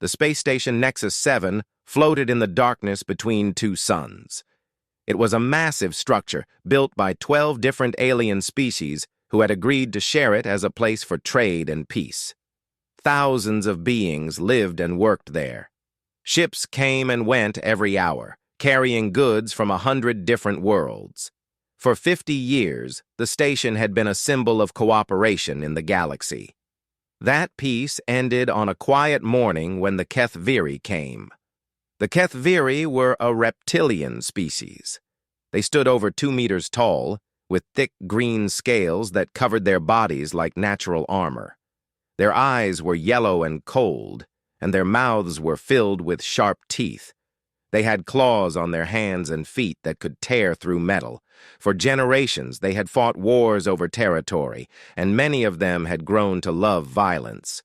The space station Nexus 7 floated in the darkness between two suns. It was a massive structure built by 12 different alien species who had agreed to share it as a place for trade and peace. Thousands of beings lived and worked there. Ships came and went every hour, carrying goods from 100 different worlds. For 50 years, the station had been a symbol of cooperation in the galaxy. That peace ended on a quiet morning when the Kethviri came. The Kethviri were a reptilian species. They stood over 2 meters tall, with thick green scales that covered their bodies like natural armor. Their eyes were yellow and cold, and their mouths were filled with sharp teeth. They had claws on their hands and feet that could tear through metal. For generations, they had fought wars over territory, and many of them had grown to love violence.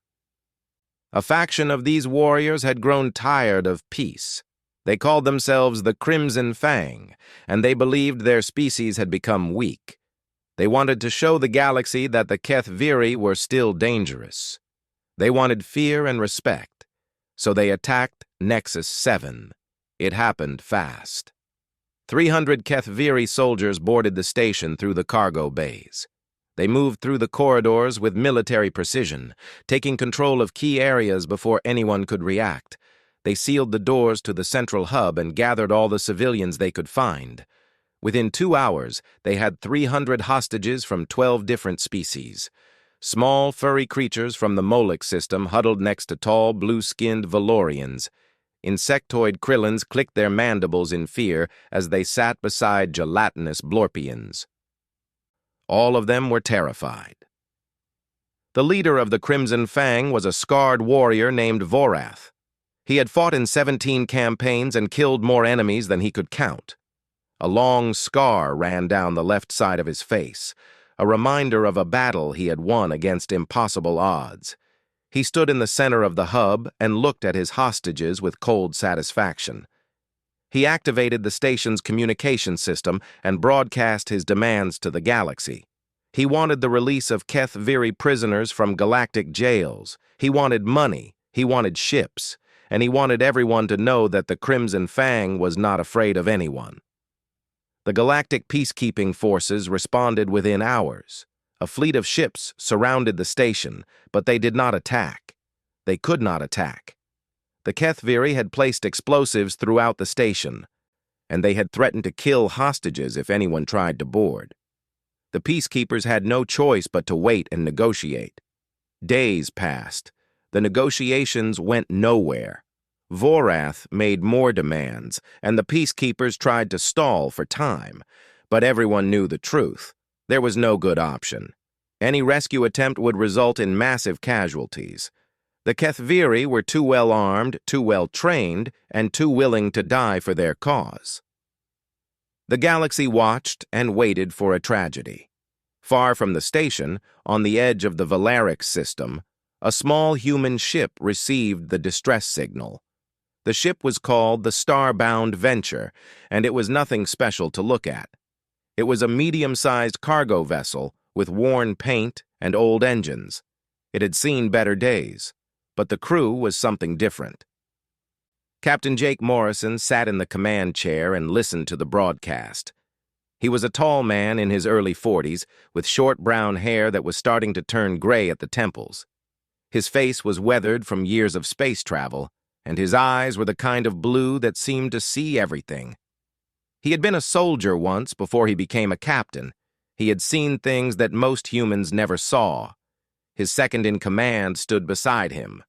A faction of these warriors had grown tired of peace. They called themselves the Crimson Fang, and they believed their species had become weak. They wanted to show the galaxy that the Kethviri were still dangerous. They wanted fear and respect, so they attacked Nexus 7. It happened fast. 300 Kethviri soldiers boarded the station through the cargo bays. They moved through the corridors with military precision, taking control of key areas before anyone could react. They sealed the doors to the central hub and gathered all the civilians they could find. Within 2 hours, they had 300 hostages from 12 different species. Small, furry creatures from the Moloch system huddled next to tall, blue-skinned Valorians. Insectoid Krillins clicked their mandibles in fear as they sat beside gelatinous Blorpians. All of them were terrified. The leader of the Crimson Fang was a scarred warrior named Vorath. He had fought in 17 campaigns and killed more enemies than he could count. A long scar ran down the left side of his face, a reminder of a battle he had won against impossible odds. He stood in the center of the hub and looked at his hostages with cold satisfaction. He activated the station's communication system and broadcast his demands to the galaxy. He wanted the release of Kethviri prisoners from galactic jails. He wanted money, he wanted ships, and he wanted everyone to know that the Crimson Fang was not afraid of anyone. The galactic peacekeeping forces responded within hours. A fleet of ships surrounded the station, but they did not attack. They could not attack. The Kethviri had placed explosives throughout the station, and they had threatened to kill hostages if anyone tried to board. The peacekeepers had no choice but to wait and negotiate. Days passed. The negotiations went nowhere. Vorath made more demands, and the peacekeepers tried to stall for time, but everyone knew the truth. There was no good option. Any rescue attempt would result in massive casualties. The Kethviri were too well armed, too well trained, and too willing to die for their cause. The galaxy watched and waited for a tragedy. Far from the station, on the edge of the Valeric system, a small human ship received the distress signal. The ship was called the Starbound Venture, and it was nothing special to look at. It was a medium-sized cargo vessel with worn paint and old engines. It had seen better days, but the crew was something different. Captain Jake Morrison sat in the command chair and listened to the broadcast. He was a tall man in his early 40s, with short brown hair that was starting to turn gray at the temples. His face was weathered from years of space travel, and his eyes were the kind of blue that seemed to see everything. He had been a soldier once before he became a captain. He had seen things that most humans never saw. His second-in-command stood beside him.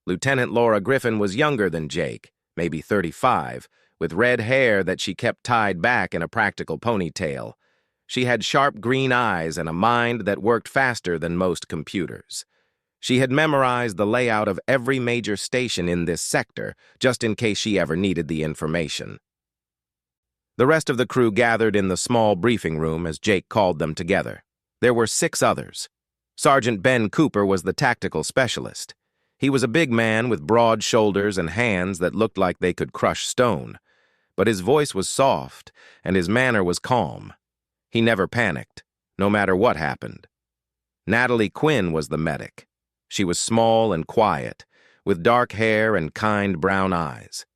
Lieutenant Laura Griffin was younger than Jake, maybe 35, with red hair that she kept tied back in a practical ponytail. She had sharp green eyes and a mind that worked faster than most computers. She had memorized the layout of every major station in this sector, just in case she ever needed the information. The rest of the crew gathered in the small briefing room as Jake called them together. There were 6 others. Sergeant Ben Cooper was the tactical specialist. He was a big man with broad shoulders and hands that looked like they could crush stone. But his voice was soft, and his manner was calm. He never panicked, no matter what happened. Natalie Quinn was the medic. She was small and quiet, with dark hair and kind brown eyes.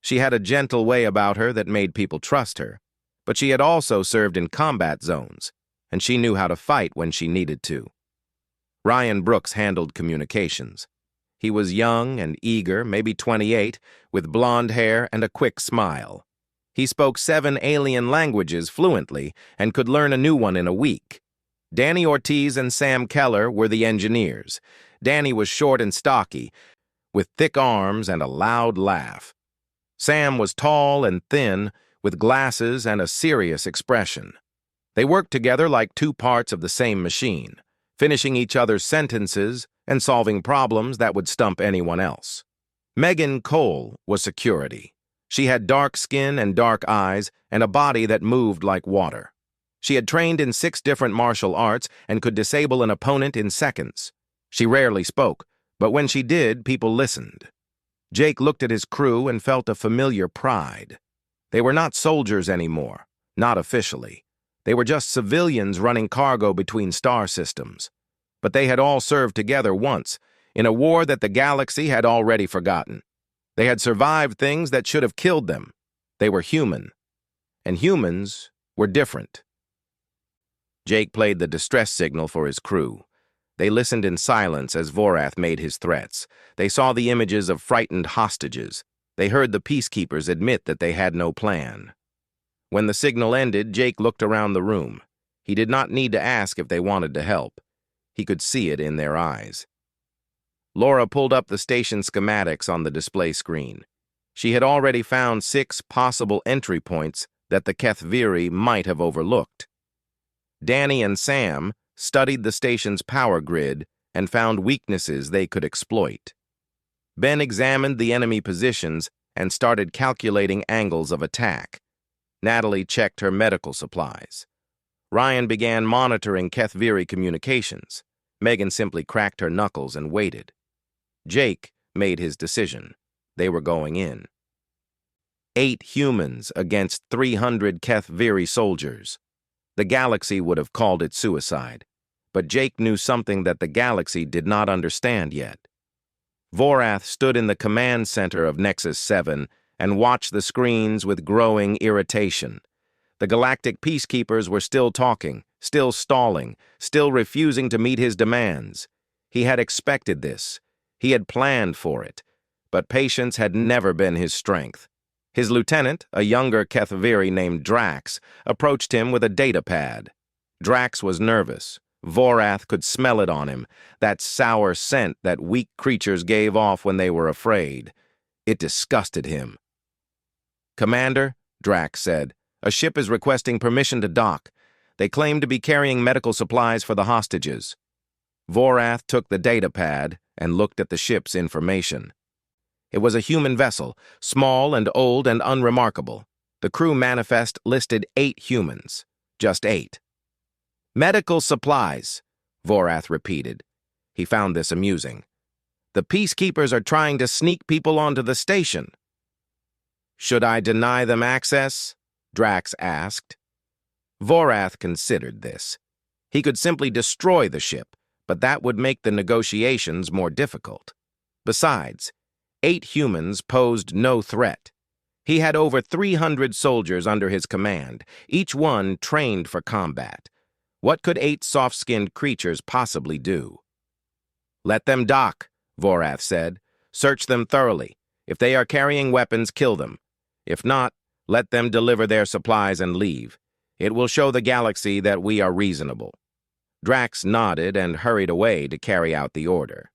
She had a gentle way about her that made people trust her, but she had also served in combat zones, and she knew how to fight when she needed to. Ryan Brooks handled communications. He was young and eager, maybe 28, with blonde hair and a quick smile. He spoke 7 alien languages fluently and could learn a new one in a week. Danny Ortiz and Sam Keller were the engineers. Danny was short and stocky, with thick arms and a loud laugh. Sam was tall and thin, with glasses and a serious expression. They worked together like 2 parts of the same machine, finishing each other's sentences and solving problems that would stump anyone else. Megan Cole was security. She had dark skin and dark eyes and a body that moved like water. She had trained in 6 different martial arts and could disable an opponent in seconds. She rarely spoke, but when she did, people listened. Jake looked at his crew and felt a familiar pride. They were not soldiers anymore, not officially. They were just civilians running cargo between star systems. But they had all served together once, in a war that the galaxy had already forgotten. They had survived things that should have killed them. They were human. And humans were different. Jake played the distress signal for his crew. They listened in silence as Vorath made his threats. They saw the images of frightened hostages. They heard the peacekeepers admit that they had no plan. When the signal ended, Jake looked around the room. He did not need to ask if they wanted to help. He could see it in their eyes. Laura pulled up the station schematics on the display screen. She had already found 6 possible entry points that the Kethviri might have overlooked. Danny and Sam studied the station's power grid and found weaknesses they could exploit. Ben examined the enemy positions and started calculating angles of attack. Natalie checked her medical supplies. Ryan began monitoring Kethviri communications. Megan simply cracked her knuckles and waited. Jake made his decision. They were going in. 8 humans against 300 Kethviri soldiers. The galaxy would have called it suicide, but Jake knew something that the galaxy did not understand yet. Vorath stood in the command center of Nexus 7 and watched the screens with growing irritation. The galactic peacekeepers were still talking, still stalling, still refusing to meet his demands. He had expected this. He had planned for it. But patience had never been his strength. His lieutenant, a younger Kethviri named Drax, approached him with a data pad. Drax was nervous. Vorath could smell it on him, that sour scent that weak creatures gave off when they were afraid. It disgusted him. "Commander," Drax said, "a ship is requesting permission to dock. They claim to be carrying medical supplies for the hostages." Vorath took the data pad and looked at the ship's information. It was a human vessel, small and old and unremarkable. The crew manifest listed 8 humans. Just 8. "Medical supplies," Vorath repeated. He found this amusing. "The peacekeepers are trying to sneak people onto the station." "Should I deny them access?" Drax asked. Vorath considered this. He could simply destroy the ship, but that would make the negotiations more difficult. Besides, 8 humans posed no threat. He had over 300 soldiers under his command, each one trained for combat. What could 8 soft-skinned creatures possibly do? "Let them dock," Vorath said. "Search them thoroughly. If they are carrying weapons, kill them. If not, let them deliver their supplies and leave. It will show the galaxy that we are reasonable." Drax nodded and hurried away to carry out the order.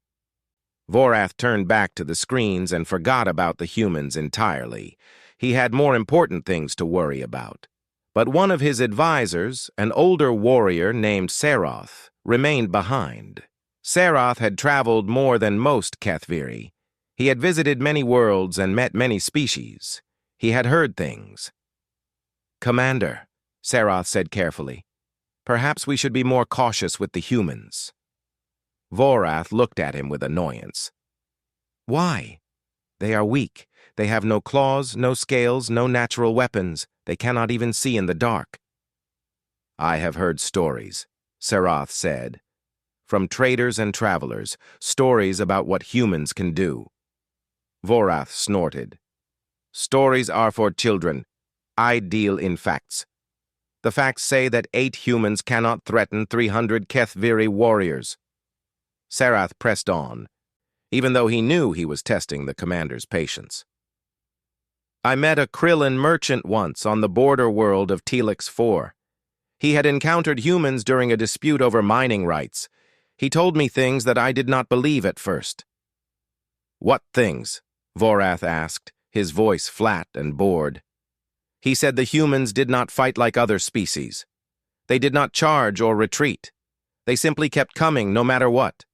Vorath turned back to the screens and forgot about the humans entirely. He had more important things to worry about. But one of his advisors, an older warrior named Seroth, remained behind. Seroth had traveled more than most Kethviri. He had visited many worlds and met many species. He had heard things. "Commander," Seroth said carefully, "perhaps we should be more cautious with the humans." Vorath looked at him with annoyance. "Why?" "They are weak. They have no claws, no scales, no natural weapons. They cannot even see in the dark." "I have heard stories," Seroth said. from traders and travelers, stories about what humans can do. Vorath snorted. Stories are for children. I deal in facts. The facts say that 8 humans cannot threaten 300 HFY warriors. Sarath pressed on, even though he knew he was testing the commander's patience. I met a Krillin merchant once on the border world of Telix 4. He had encountered humans during a dispute over mining rights. He told me things that I did not believe at first. What things? Vorath asked, his voice flat and bored. He said the humans did not fight like other species. They did not charge or retreat. They simply kept coming no matter what.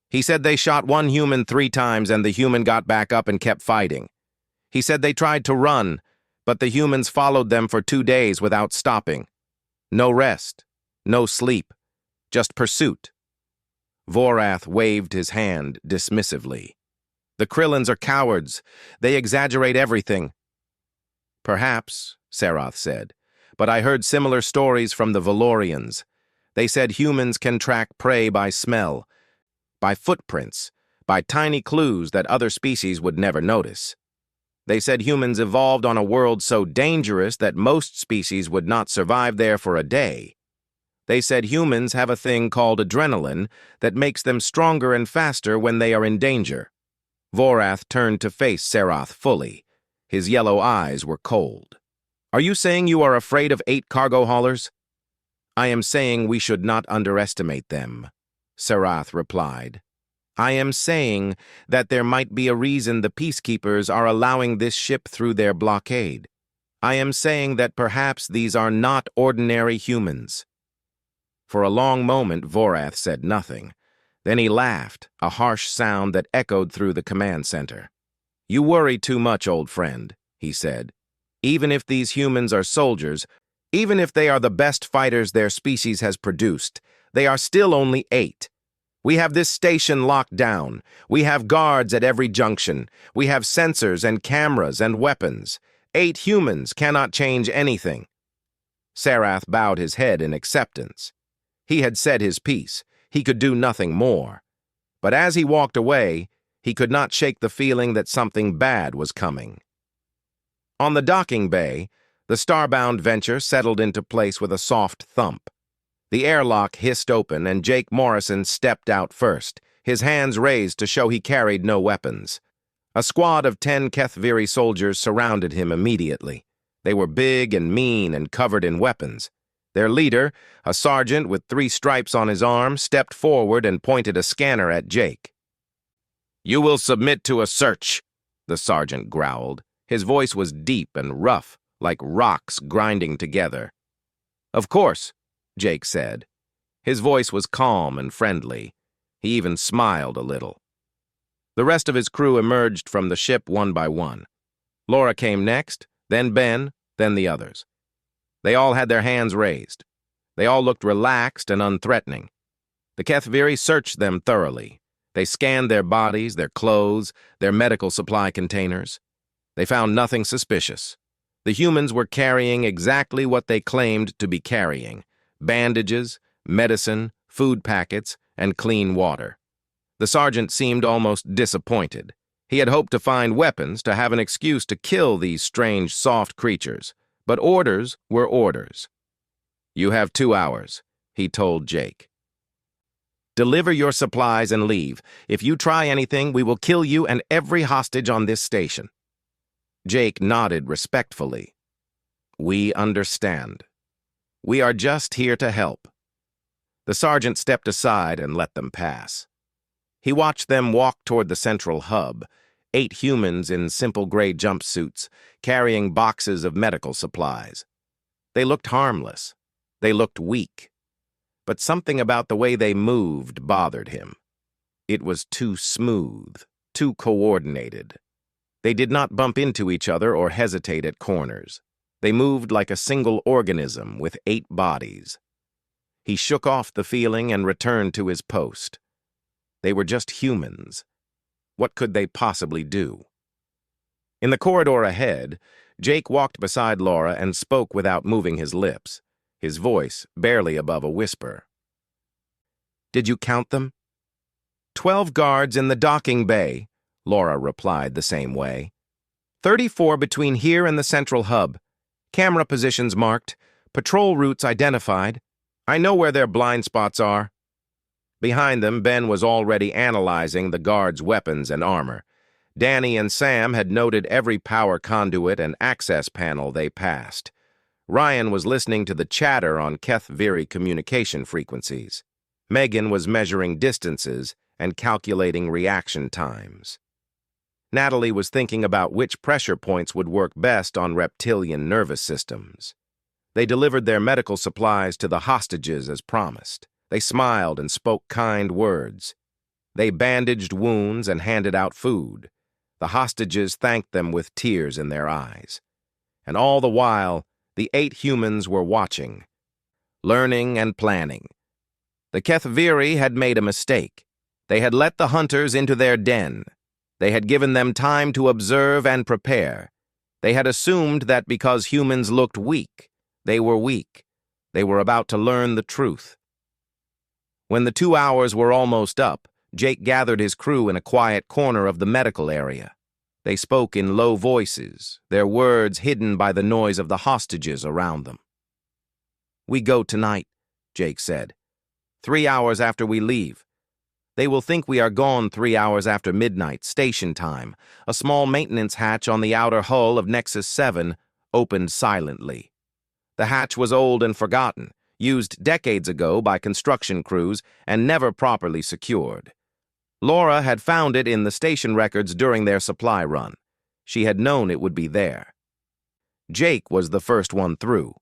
He said they shot one human 3 times and the human got back up and kept fighting. He said they tried to run, but the humans followed them for 2 days without stopping. No rest, no sleep, just pursuit. Vorath waved his hand dismissively. The Krillins are cowards. They exaggerate everything. Perhaps, Sarath said, but I heard similar stories from the Valorians. They said humans can track prey by smell, by footprints, by tiny clues that other species would never notice. They said humans evolved on a world so dangerous that most species would not survive there for a day. They said humans have a thing called adrenaline that makes them stronger and faster when they are in danger. Vorath turned to face Sarath fully. His yellow eyes were cold. Are you saying you are afraid of 8 cargo haulers? I am saying we should not underestimate them, Sarath replied. I am saying that there might be a reason the peacekeepers are allowing this ship through their blockade. I am saying that perhaps these are not ordinary humans. For a long moment, Vorath said nothing. Then he laughed, a harsh sound that echoed through the command center. You worry too much, old friend, he said. Even if these humans are soldiers, even if they are the best fighters their species has produced, they are still only 8. We have this station locked down. We have guards at every junction. We have sensors and cameras and weapons. 8 humans cannot change anything. Sarath bowed his head in acceptance. He had said his piece. He could do nothing more. But as he walked away, he could not shake the feeling that something bad was coming. On the docking bay, the starbound venture settled into place with a soft thump. The airlock hissed open and Jake Morrison stepped out first, his hands raised to show he carried no weapons. A squad of 10 HFY soldiers surrounded him immediately. They were big and mean and covered in weapons. Their leader, a sergeant with 3 stripes on his arm, stepped forward and pointed a scanner at Jake. You will submit to a search, the sergeant growled. His voice was deep and rough, like rocks grinding together. Of course, Jake said. His voice was calm and friendly. He even smiled a little. The rest of his crew emerged from the ship one by one. Laura came next, then Ben, then the others. They all had their hands raised. They all looked relaxed and unthreatening. The HFY searched them thoroughly. They scanned their bodies, their clothes, their medical supply containers. They found nothing suspicious. The humans were carrying exactly what they claimed to be carrying: bandages, medicine, food packets, and clean water. The sergeant seemed almost disappointed. He had hoped to find weapons to have an excuse to kill these strange, soft creatures. But orders were orders. You have 2 hours, he told Jake. Deliver your supplies and leave. If you try anything, we will kill you and every hostage on this station. Jake nodded respectfully. We understand. We are just here to help. The sergeant stepped aside and let them pass. He watched them walk toward the central hub, 8 humans in simple gray jumpsuits, carrying boxes of medical supplies. They looked harmless. They looked weak. But something about the way they moved bothered him. It was too smooth, too coordinated. They did not bump into each other or hesitate at corners. They moved like a single organism with 8 bodies. He shook off the feeling and returned to his post. They were just humans. What could they possibly do? In the corridor ahead, Jake walked beside Laura and spoke without moving his lips, his voice barely above a whisper. Did you count them? 12 guards in the docking bay, Laura replied the same way. 34 between here and the central hub. Camera positions marked. Patrol routes identified. I know where their blind spots are. Behind them, Ben was already analyzing the guards' weapons and armor. Danny and Sam had noted every power conduit and access panel they passed. Ryan was listening to the chatter on Keth-Viri communication frequencies. Megan was measuring distances and calculating reaction times. Natalie was thinking about which pressure points would work best on reptilian nervous systems. They delivered their medical supplies to the hostages as promised. They smiled and spoke kind words. They bandaged wounds and handed out food. The hostages thanked them with tears in their eyes. And all the while, the 8 humans were watching, learning and planning. The Keth-Viri had made a mistake. They had let the hunters into their den. They had given them time to observe and prepare. They had assumed that because humans looked weak, they were weak. They were about to learn the truth. When the 2 hours were almost up, Jake gathered his crew in a quiet corner of the medical area. They spoke in low voices, their words hidden by the noise of the hostages around them. "We go tonight," Jake said. 3 hours after we leave. They will think we are gone 3 hours after midnight, station time. A small maintenance hatch on the outer hull of Nexus 7 opened silently. The hatch was old and forgotten, used decades ago by construction crews and never properly secured. Laura had found it in the station records during their supply run. She had known it would be there. Jake was the first one through.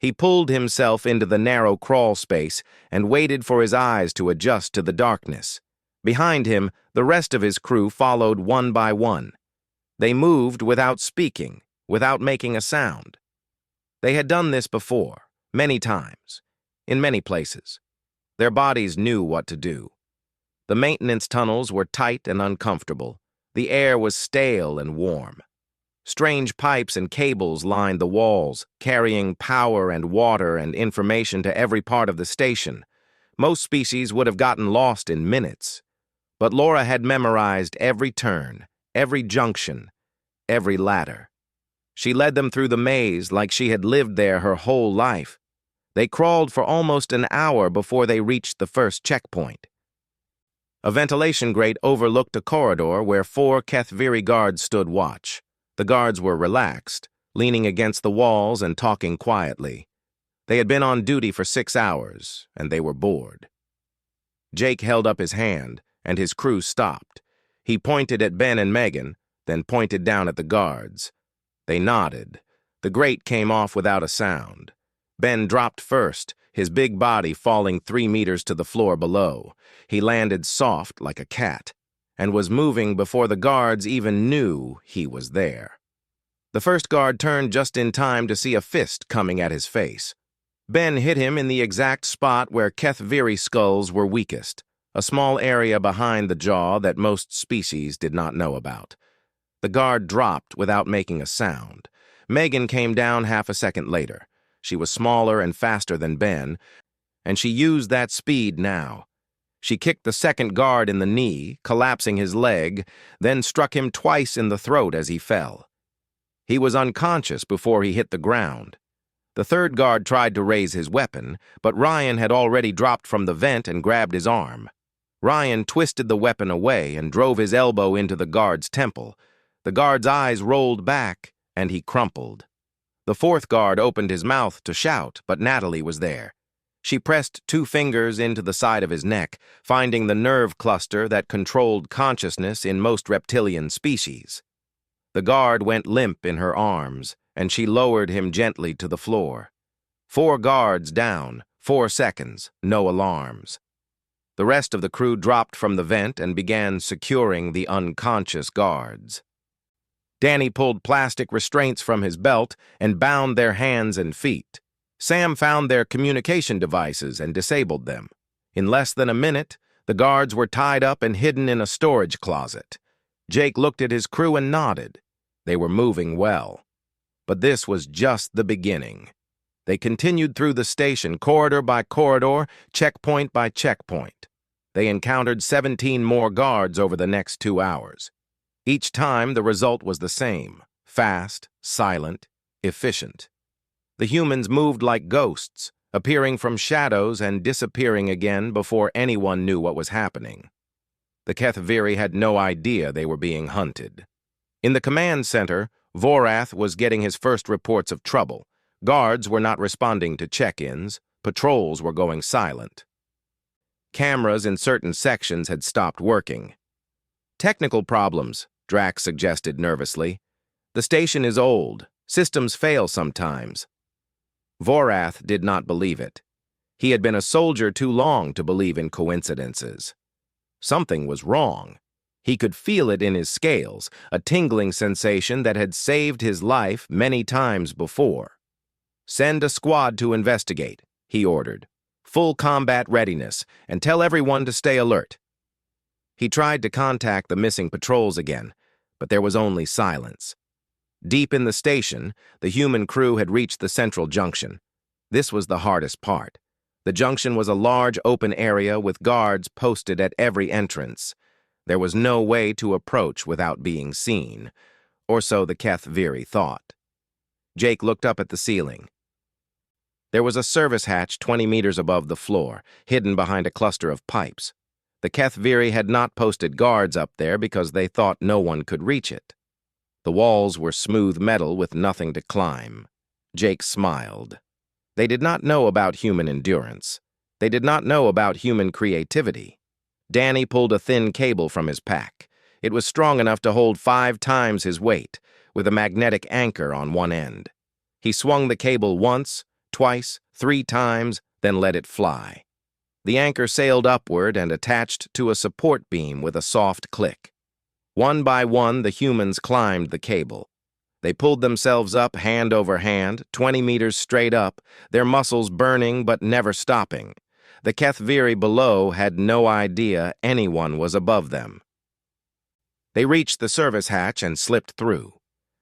He pulled himself into the narrow crawl space and waited for his eyes to adjust to the darkness. Behind him, the rest of his crew followed one by one. They moved without speaking, without making a sound. They had done this before, many times, in many places. Their bodies knew what to do. The maintenance tunnels were tight and uncomfortable. The air was stale and warm. Strange pipes and cables lined the walls, carrying power and water and information to every part of the station. Most species would have gotten lost in minutes. But Laura had memorized every turn, every junction, every ladder. She led them through the maze like she had lived there her whole life. They crawled for almost an hour before they reached the first checkpoint. A ventilation grate overlooked a corridor where 4 Keth-Viri guards stood watch. The guards were relaxed, leaning against the walls and talking quietly. They had been on duty for 6 hours, and they were bored. Jake held up his hand, and his crew stopped. He pointed at Ben and Megan, then pointed down at the guards. They nodded. The grate came off without a sound. Ben dropped first, his big body falling 3 meters to the floor below. He landed soft like a cat, and was moving before the guards even knew he was there. The first guard turned just in time to see a fist coming at his face. Ben hit him in the exact spot where Keth-Viri skulls were weakest, a small area behind the jaw that most species did not know about. The guard dropped without making a sound. Megan came down half a second later. She was smaller and faster than Ben, and she used that speed now. She kicked the second guard in the knee, collapsing his leg, then struck him twice in the throat as he fell. He was unconscious before he hit the ground. The third guard tried to raise his weapon, but Ryan had already dropped from the vent and grabbed his arm. Ryan twisted the weapon away and drove his elbow into the guard's temple. The guard's eyes rolled back, and he crumpled. The fourth guard opened his mouth to shout, but Natalie was there. She pressed 2 fingers into the side of his neck, finding the nerve cluster that controlled consciousness in most reptilian species. The guard went limp in her arms, and she lowered him gently to the floor. 4 guards down, 4 seconds, no alarms. The rest of the crew dropped from the vent and began securing the unconscious guards. Danny pulled plastic restraints from his belt and bound their hands and feet. Sam found their communication devices and disabled them. In less than a minute, the guards were tied up and hidden in a storage closet. Jake looked at his crew and nodded. They were moving well. But this was just the beginning. They continued through the station, corridor by corridor, checkpoint by checkpoint. They encountered 17 more guards over the next 2 hours. Each time, the result was the same: fast, silent, efficient. The humans moved like ghosts, appearing from shadows and disappearing again before anyone knew what was happening. The Kethviri had no idea they were being hunted. In the command center, Vorath was getting his first reports of trouble. Guards were not responding to check-ins. Patrols were going silent. Cameras in certain sections had stopped working. "Technical problems," Drax suggested nervously. "The station is old. Systems fail sometimes." Vorath did not believe it. He had been a soldier too long to believe in coincidences. Something was wrong. He could feel it in his scales, a tingling sensation that had saved his life many times before. "Send a squad to investigate," he ordered. "Full combat readiness, and tell everyone to stay alert." He tried to contact the missing patrols again, but there was only silence. Deep in the station, the human crew had reached the central junction. This was the hardest part. The junction was a large open area with guards posted at every entrance. There was no way to approach without being seen, or so the Kethviri thought. Jake looked up at the ceiling. There was a service hatch 20 meters above the floor, hidden behind a cluster of pipes. The Kethviri had not posted guards up there because they thought no one could reach it. The walls were smooth metal with nothing to climb. Jake smiled. They did not know about human endurance. They did not know about human creativity. Danny pulled a thin cable from his pack. It was strong enough to hold 5 times his weight, with a magnetic anchor on one end. He swung the cable once, twice, 3 times, then let it fly. The anchor sailed upward and attached to a support beam with a soft click. One by one, the humans climbed the cable. They pulled themselves up hand over hand, 20 meters straight up, their muscles burning but never stopping. The Kethviri below had no idea anyone was above them. They reached the service hatch and slipped through.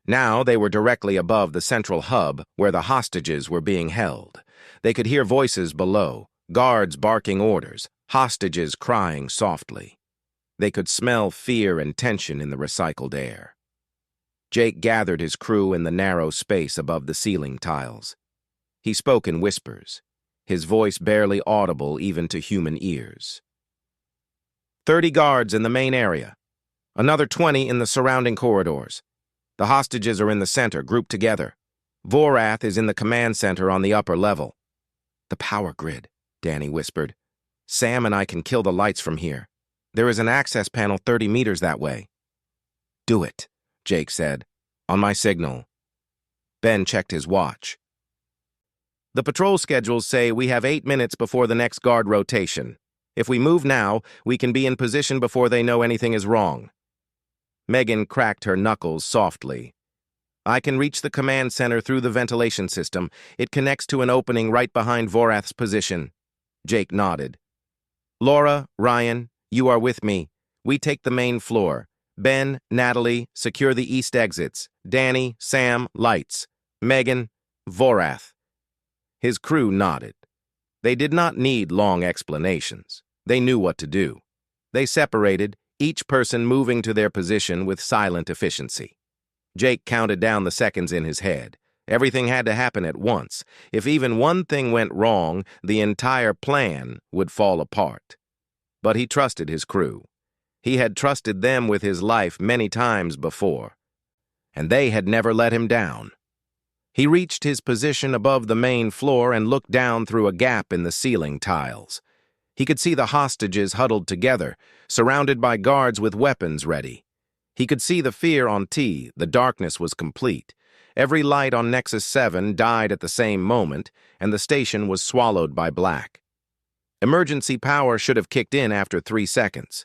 Now they were directly above the central hub where the hostages were being held. They could hear voices below, guards barking orders, hostages crying softly. They could smell fear and tension in the recycled air. Jake gathered his crew in the narrow space above the ceiling tiles. He spoke in whispers, his voice barely audible even to human ears. 30 guards in the main area. Another 20 in the surrounding corridors. The hostages are in the center, grouped together. Vorath is in the command center on the upper level. "The power grid," Danny whispered. "Sam and I can kill the lights from here. There is an access panel 30 meters that way." "Do it," Jake said. "On my signal." Ben checked his watch. "The patrol schedules say we have 8 minutes before the next guard rotation. If we move now, we can be in position before they know anything is wrong." Megan cracked her knuckles softly. "I can reach the command center through the ventilation system. It connects to an opening right behind Vorath's position." Jake nodded. "Laura, Ryan, you are with me. We take the main floor. Ben, Natalie, secure the east exits. Danny, Sam, lights. Megan, Vorath." His crew nodded. They did not need long explanations. They knew what to do. They separated, each person moving to their position with silent efficiency. Jake counted down the seconds in his head. Everything had to happen at once. If even one thing went wrong, the entire plan would fall apart. But he trusted his crew. He had trusted them with his life many times before, and they had never let him down. He reached his position above the main floor and looked down through a gap in the ceiling tiles. He could see the hostages huddled together, surrounded by guards with weapons ready. He could see the fear on T. The darkness was complete. Every light on Nexus 7 died at the same moment, and the station was swallowed by black. Emergency power should have kicked in after 3 seconds.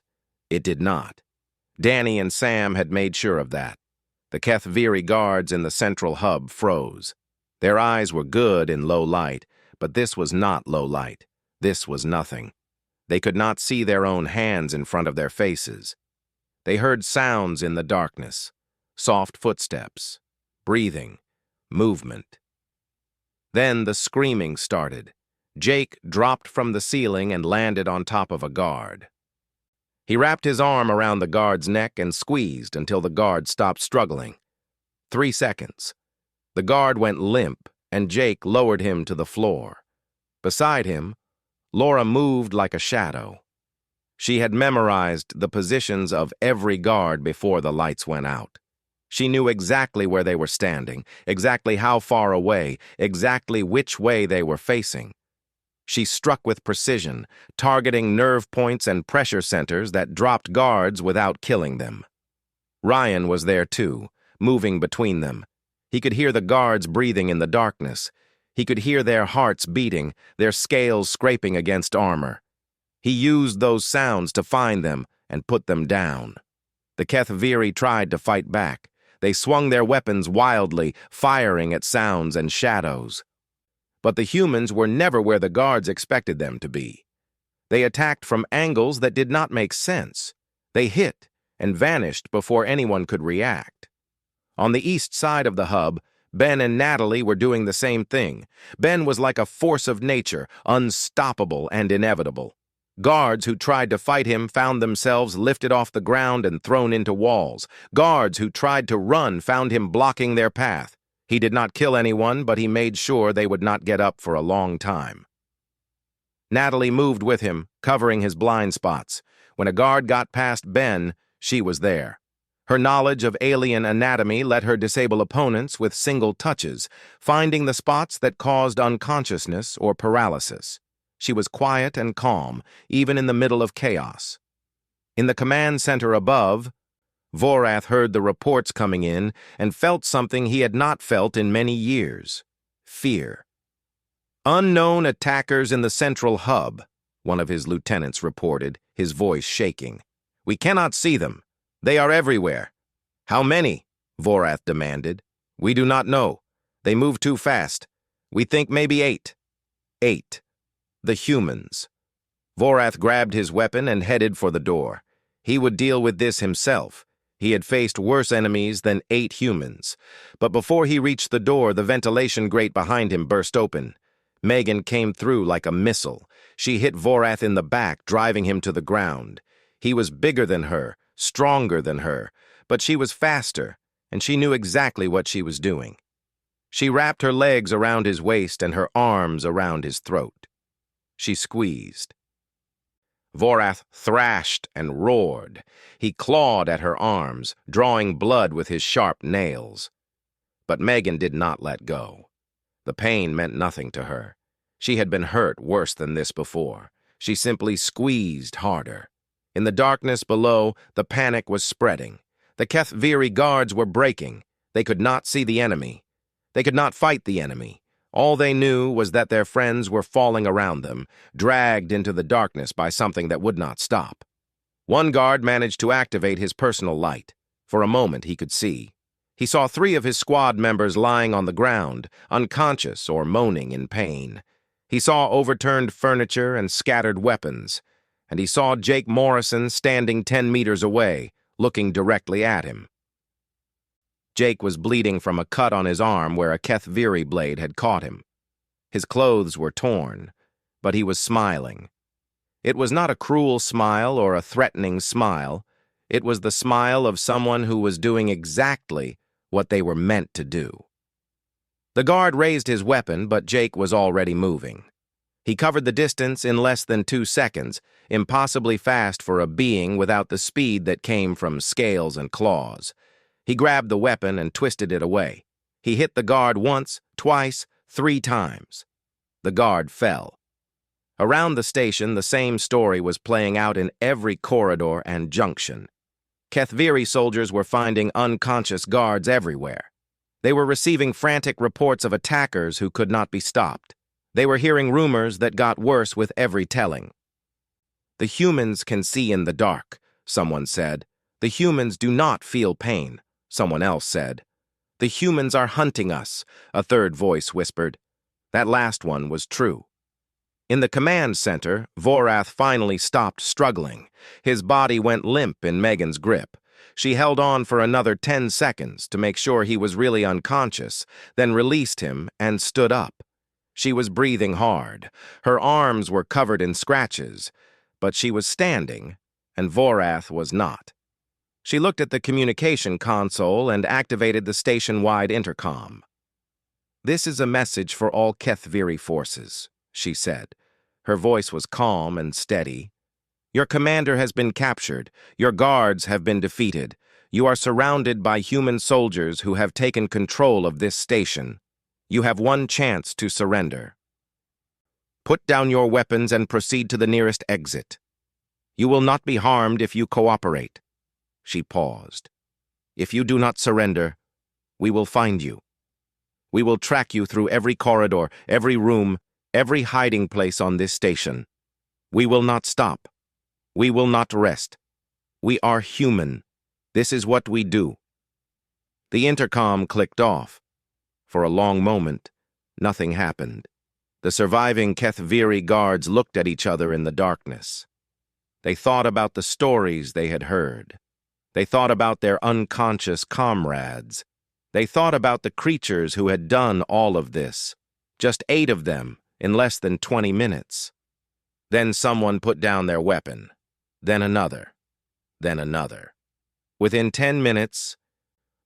It did not. Danny and Sam had made sure of that. The Kethviri guards in the central hub froze. Their eyes were good in low light, but this was not low light. This was nothing. They could not see their own hands in front of their faces. They heard sounds in the darkness, soft footsteps, breathing, movement. Then the screaming started. Jake dropped from the ceiling and landed on top of a guard. He wrapped his arm around the guard's neck and squeezed until the guard stopped struggling. 3 seconds. The guard went limp, and Jake lowered him to the floor. Beside him, Laura moved like a shadow. She had memorized the positions of every guard before the lights went out. She knew exactly where they were standing, exactly how far away, exactly which way they were facing. She struck with precision, targeting nerve points and pressure centers that dropped guards without killing them. Ryan was there too, moving between them. He could hear the guards breathing in the darkness. He could hear their hearts beating, their scales scraping against armor. He used those sounds to find them and put them down. The Kethviri tried to fight back. They swung their weapons wildly, firing at sounds and shadows. But the humans were never where the guards expected them to be. They attacked from angles that did not make sense. They hit and vanished before anyone could react. On the east side of the hub, Ben and Natalie were doing the same thing. Ben was like a force of nature, unstoppable and inevitable. Guards who tried to fight him found themselves lifted off the ground and thrown into walls. Guards who tried to run found him blocking their path. He did not kill anyone, but he made sure they would not get up for a long time. Natalie moved with him, covering his blind spots. When a guard got past Ben, she was there. Her knowledge of alien anatomy let her disable opponents with single touches, finding the spots that caused unconsciousness or paralysis. She was quiet and calm, even in the middle of chaos. In the command center above, Vorath heard the reports coming in and felt something he had not felt in many years: fear. "Unknown attackers in the central hub," one of his lieutenants reported, his voice shaking. "We cannot see them. They are everywhere." "How many?" Vorath demanded. "We do not know. They move too fast. We think maybe 8. 8. The humans." Vorath grabbed his weapon and headed for the door. He would deal with this himself. He had faced worse enemies than 8 humans. But before he reached the door, the ventilation grate behind him burst open. Megan came through like a missile. She hit Vorath in the back, driving him to the ground. He was bigger than her, stronger than her, but she was faster, and she knew exactly what she was doing. She wrapped her legs around his waist and her arms around his throat. She squeezed. Vorath thrashed and roared. He clawed at her arms, drawing blood with his sharp nails. But Megan did not let go. The pain meant nothing to her. She had been hurt worse than this before. She simply squeezed harder. In the darkness below, the panic was spreading. The Kethviri guards were breaking. They could not see the enemy. They could not fight the enemy. All they knew was that their friends were falling around them, dragged into the darkness by something that would not stop. One guard managed to activate his personal light. For a moment he could see. He saw 3 of his squad members lying on the ground, unconscious or moaning in pain. He saw overturned furniture and scattered weapons. And he saw Jake Morrison standing 10 meters away, looking directly at him. Jake was bleeding from a cut on his arm where a Kethviri blade had caught him. His clothes were torn, but he was smiling. It was not a cruel smile or a threatening smile. It was the smile of someone who was doing exactly what they were meant to do. The guard raised his weapon, but Jake was already moving. He covered the distance in less than 2 seconds, impossibly fast for a being without the speed that came from scales and claws. He grabbed the weapon and twisted it away. He hit the guard once, twice, 3 times. The guard fell. Around the station, the same story was playing out in every corridor and junction. Kethviri soldiers were finding unconscious guards everywhere. They were receiving frantic reports of attackers who could not be stopped. They were hearing rumors that got worse with every telling. "The humans can see in the dark," someone said. "The humans do not feel pain," someone else said. "The humans are hunting us," a third voice whispered. That last one was true. In the command center, Vorath finally stopped struggling. His body went limp in Megan's grip. She held on for another 10 seconds to make sure he was really unconscious, then released him and stood up. She was breathing hard. Her arms were covered in scratches, but she was standing, and Vorath was not. She looked at the communication console and activated the station-wide intercom. "This is a message for all Kethviri forces," she said. Her voice was calm and steady. "Your commander has been captured. Your guards have been defeated. You are surrounded by human soldiers who have taken control of this station. You have one chance to surrender. Put down your weapons and proceed to the nearest exit. You will not be harmed if you cooperate." She paused. "If you do not surrender, we will find you. We will track you through every corridor, every room, every hiding place on this station. We will not stop. We will not rest. We are human. This is what we do." The intercom clicked off. For a long moment, nothing happened. The surviving Kethviri guards looked at each other in the darkness. They thought about the stories they had heard. They thought about their unconscious comrades. They thought about the creatures who had done all of this. Just 8 of them in less than 20 minutes. Then someone put down their weapon. Then another. Then another. Within 10 minutes,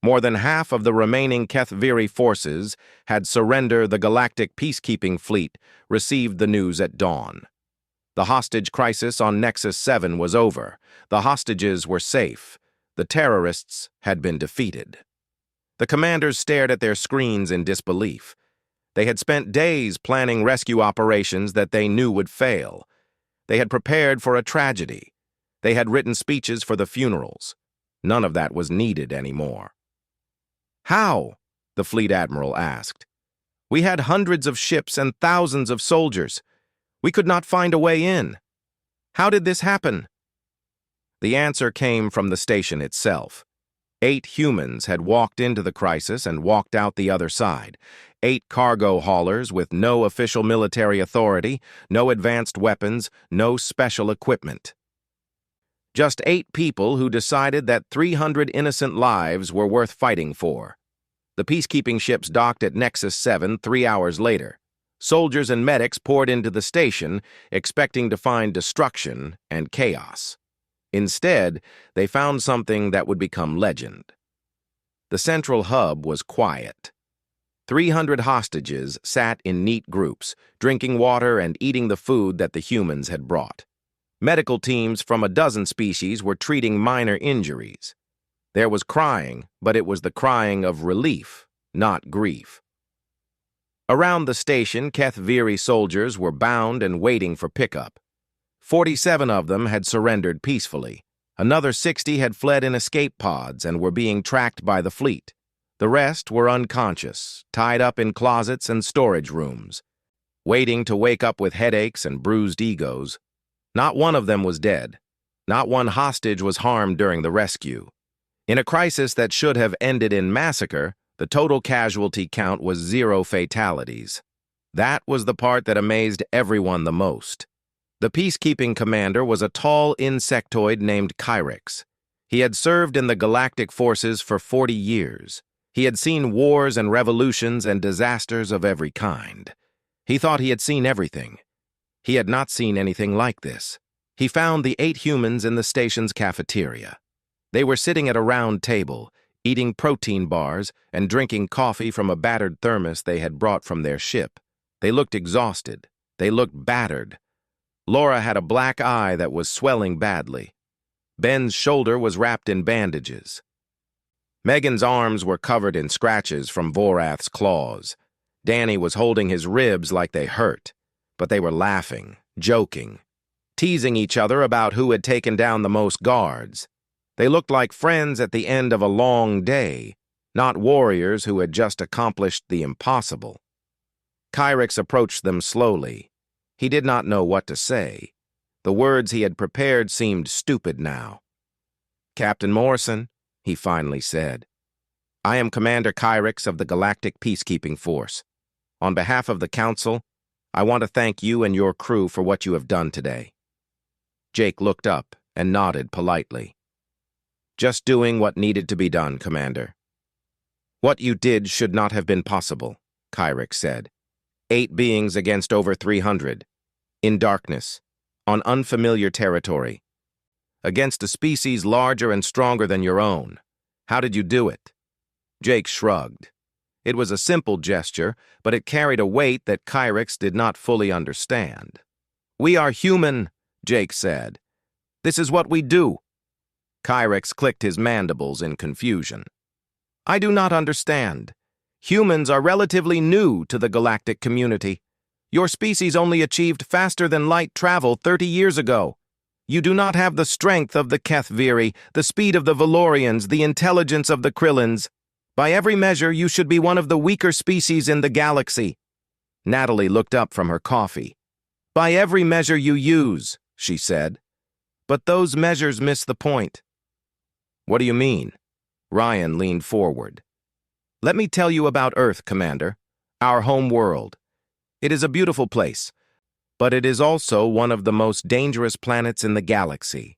more than half of the remaining Kethviri forces had surrendered. The Galactic Peacekeeping Fleet received the news at dawn. The hostage crisis on Nexus 7 was over. The hostages were safe. The terrorists had been defeated. The commanders stared at their screens in disbelief. They had spent days planning rescue operations that they knew would fail. They had prepared for a tragedy. They had written speeches for the funerals. None of that was needed anymore. "How?" the fleet admiral asked. "We had hundreds of ships and thousands of soldiers. We could not find a way in. How did this happen?" The answer came from the station itself. 8 humans had walked into the crisis and walked out the other side. 8 cargo haulers with no official military authority, no advanced weapons, no special equipment. Just 8 people who decided that 300 innocent lives were worth fighting for. The peacekeeping ships docked at Nexus 7 3 hours later. Soldiers and medics poured into the station, expecting to find destruction and chaos. Instead, they found something that would become legend. The central hub was quiet. 300 hostages sat in neat groups, drinking water and eating the food that the humans had brought. Medical teams from a dozen species were treating minor injuries. There was crying, but it was the crying of relief, not grief. Around the station, Kethviri soldiers were bound and waiting for pickup. 47 of them had surrendered peacefully. Another 60 had fled in escape pods and were being tracked by the fleet. The rest were unconscious, tied up in closets and storage rooms, waiting to wake up with headaches and bruised egos. Not one of them was dead. Not one hostage was harmed during the rescue. In a crisis that should have ended in massacre, the total casualty count was 0 fatalities. That was the part that amazed everyone the most. The peacekeeping commander was a tall insectoid named Kyrix. He had served in the galactic forces for 40 years. He had seen wars and revolutions and disasters of every kind. He thought he had seen everything. He had not seen anything like this. He found the 8 humans in the station's cafeteria. They were sitting at a round table, eating protein bars and drinking coffee from a battered thermos they had brought from their ship. They looked exhausted. They looked battered. Laura had a black eye that was swelling badly. Ben's shoulder was wrapped in bandages. Megan's arms were covered in scratches from Vorath's claws. Danny was holding his ribs like they hurt, but they were laughing, joking, teasing each other about who had taken down the most guards. They looked like friends at the end of a long day, not warriors who had just accomplished the impossible. Kyrix approached them slowly. He did not know what to say. The words he had prepared seemed stupid now. "Captain Morrison," he finally said, "I am Commander Kyrix of the Galactic Peacekeeping Force. On behalf of the Council, I want to thank you and your crew for what you have done today." Jake looked up and nodded politely. "Just doing what needed to be done, Commander." "What you did should not have been possible," Kyrix said. 8 beings against over 300. In darkness. On unfamiliar territory. Against a species larger and stronger than your own. How did you do it? Jake shrugged. It was a simple gesture, but it carried a weight that Kyrix did not fully understand. We are human, Jake said. This is what we do. Kyrix clicked his mandibles in confusion. I do not understand. Humans are relatively new to the galactic community. Your species only achieved faster-than-light travel 30 years ago. You do not have the strength of the Kethviri, the speed of the Valorians, the intelligence of the Krillins. By every measure, you should be one of the weaker species in the galaxy. Natalie looked up from her coffee. By every measure you use, she said. But those measures miss the point. What do you mean? Ryan leaned forward. Let me tell you about Earth, Commander, our home world. It is a beautiful place, but it is also one of the most dangerous planets in the galaxy.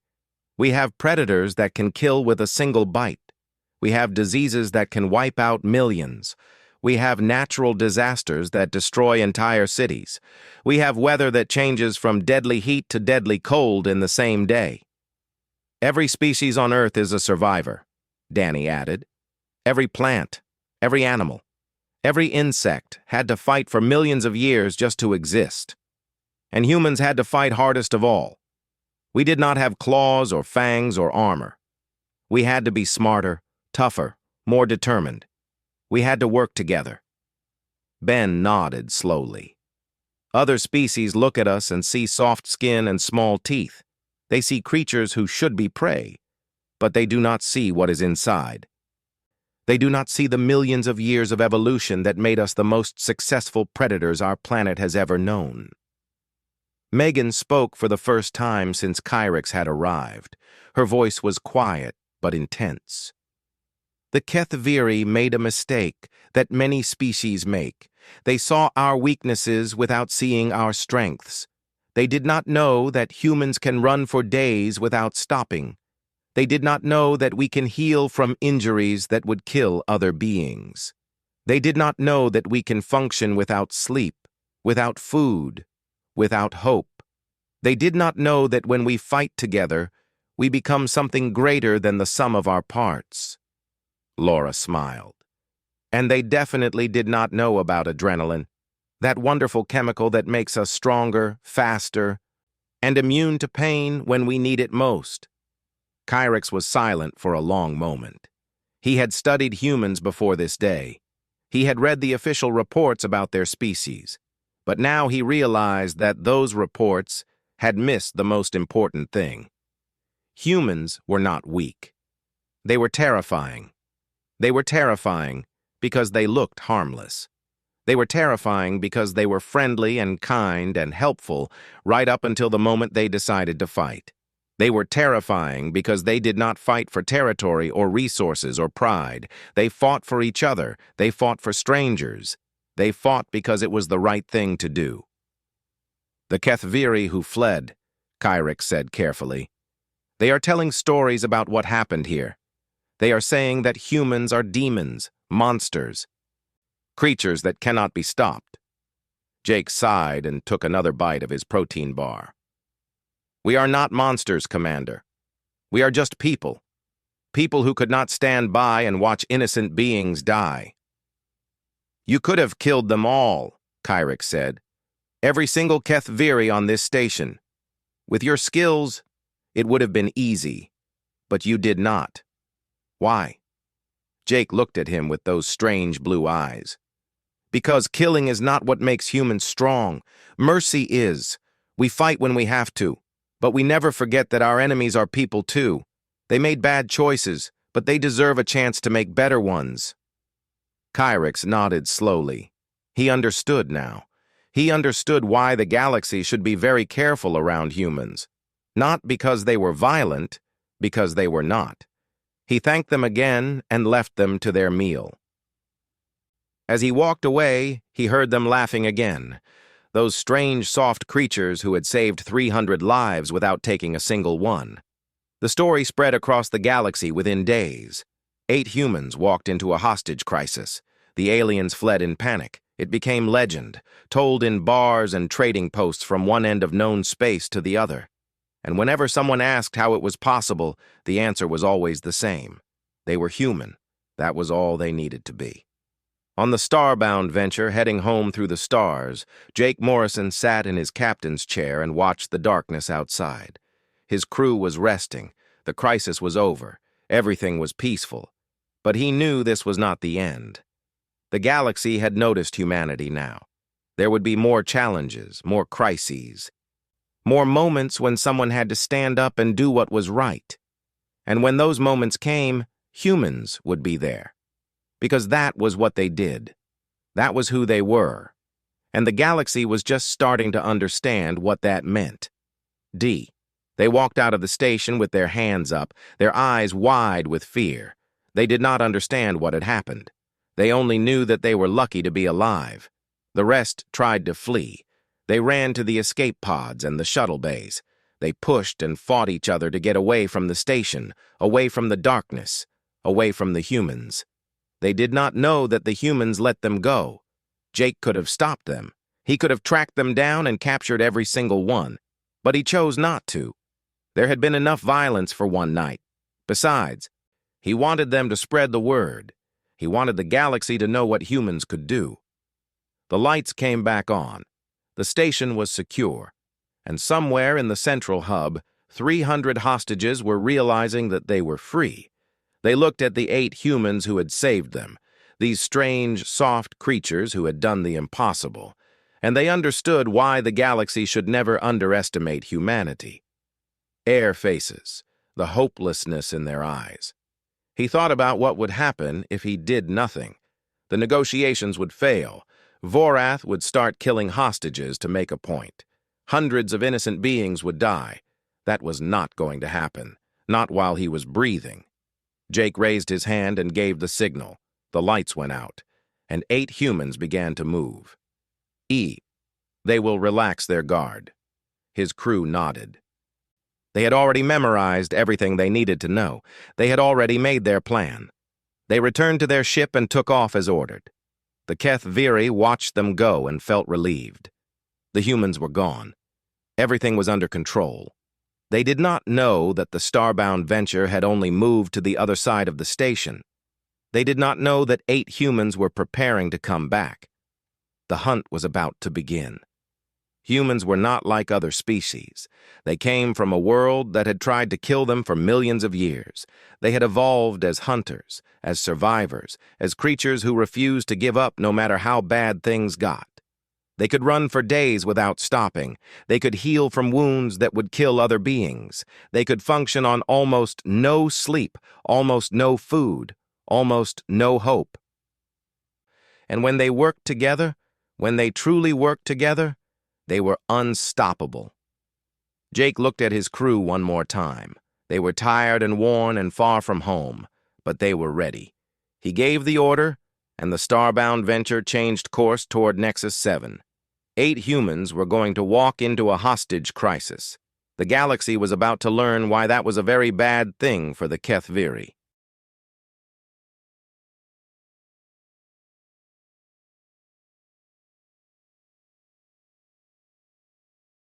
We have predators that can kill with a single bite. We have diseases that can wipe out millions. We have natural disasters that destroy entire cities. We have weather that changes from deadly heat to deadly cold in the same day. Every species on Earth is a survivor, Danny added. Every plant, every animal, every insect had to fight for millions of years just to exist. And humans had to fight hardest of all. We did not have claws or fangs or armor. We had to be smarter, tougher, more determined. We had to work together. Ben nodded slowly. Other species look at us and see soft skin and small teeth. They see creatures who should be prey, but they do not see what is inside. They do not see the millions of years of evolution that made us the most successful predators our planet has ever known. Megan spoke for the first time since Kyrix had arrived. Her voice was quiet but intense. The Kethviri made a mistake that many species make. They saw our weaknesses without seeing our strengths. They did not know that humans can run for days without stopping. They did not know that we can heal from injuries that would kill other beings. They did not know that we can function without sleep, without food, without hope. They did not know that when we fight together, we become something greater than the sum of our parts. Laura smiled. And they definitely did not know about adrenaline, that wonderful chemical that makes us stronger, faster, and immune to pain when we need it most. Kyrix was silent for a long moment. He had studied humans before this day. He had read the official reports about their species. But now he realized that those reports had missed the most important thing. Humans were not weak. They were terrifying. They were terrifying because they looked harmless. They were terrifying because they were friendly and kind and helpful right up until the moment they decided to fight. They were terrifying because they did not fight for territory or resources or pride. They fought for each other. They fought for strangers. They fought because it was the right thing to do. The Kethviri who fled, Kyrix said carefully. They are telling stories about what happened here. They are saying that humans are demons, monsters, creatures that cannot be stopped. Jake sighed and took another bite of his protein bar. We are not monsters, Commander. We are just people. People who could not stand by and watch innocent beings die. You could have killed them all, Kyrix said. Every single Kethviri on this station. With your skills, it would have been easy. But you did not. Why? Jake looked at him with those strange blue eyes. Because killing is not what makes humans strong. Mercy is. We fight when we have to. But we never forget that our enemies are people too. They made bad choices, but they deserve a chance to make better ones. Kyrix nodded slowly. He understood now. He understood why the galaxy should be very careful around humans. Not because they were violent, because they were not. He thanked them again and left them to their meal. As he walked away, he heard them laughing again. Those strange, soft creatures who had saved 300 lives without taking a single one. The story spread across the galaxy within days. 8 humans walked into a hostage crisis. The aliens fled in panic. It became legend, told in bars and trading posts from one end of known space to the other. And whenever someone asked how it was possible, the answer was always the same. They were human. That was all they needed to be. On the Starbound venture, heading home through the stars, Jake Morrison sat in his captain's chair and watched the darkness outside. His crew was resting. The crisis was over. Everything was peaceful. But he knew this was not the end. The galaxy had noticed humanity now. There would be more challenges, more crises, more moments when someone had to stand up and do what was right. And when those moments came, humans would be there. Because that was what they did. That was who they were. And the galaxy was just starting to understand what that meant. They walked out of the station with their hands up, their eyes wide with fear. They did not understand what had happened. They only knew that they were lucky to be alive. The rest tried to flee. They ran to the escape pods and the shuttle bays. They pushed and fought each other to get away from the station, away from the darkness, away from the humans. They did not know that the humans let them go. Jake could have stopped them. He could have tracked them down and captured every single one. But he chose not to. There had been enough violence for one night. Besides, he wanted them to spread the word. He wanted the galaxy to know what humans could do. The lights came back on. The station was secure. And somewhere in the central hub, 300 hostages were realizing that they were free. They looked at the 8 humans who had saved them, these strange, soft creatures who had done the impossible, and they understood why the galaxy should never underestimate humanity. Air faces, the hopelessness in their eyes. He thought about what would happen if he did nothing. The negotiations would fail. Vorath would start killing hostages to make a point. Hundreds of innocent beings would die. That was not going to happen, not while he was breathing. Jake raised his hand and gave the signal. The lights went out, and 8 humans began to move. They will relax their guard. His crew nodded. They had already memorized everything they needed to know. They had already made their plan. They returned to their ship and took off as ordered. The Keth Viri watched them go and felt relieved. The humans were gone. Everything was under control. They did not know that the Starbound venture had only moved to the other side of the station. They did not know that 8 humans were preparing to come back. The hunt was about to begin. Humans were not like other species. They came from a world that had tried to kill them for millions of years. They had evolved as hunters, as survivors, as creatures who refused to give up no matter how bad things got. They could run for days without stopping. They could heal from wounds that would kill other beings. They could function on almost no sleep, almost no food, almost no hope. And when they worked together, when they truly worked together, they were unstoppable. Jake looked at his crew one more time. They were tired and worn and far from home, but they were ready. He gave the order, and the Starbound venture changed course toward Nexus 7. 8 humans were going to walk into a hostage crisis. The galaxy was about to learn why that was a very bad thing for the Keth Viri.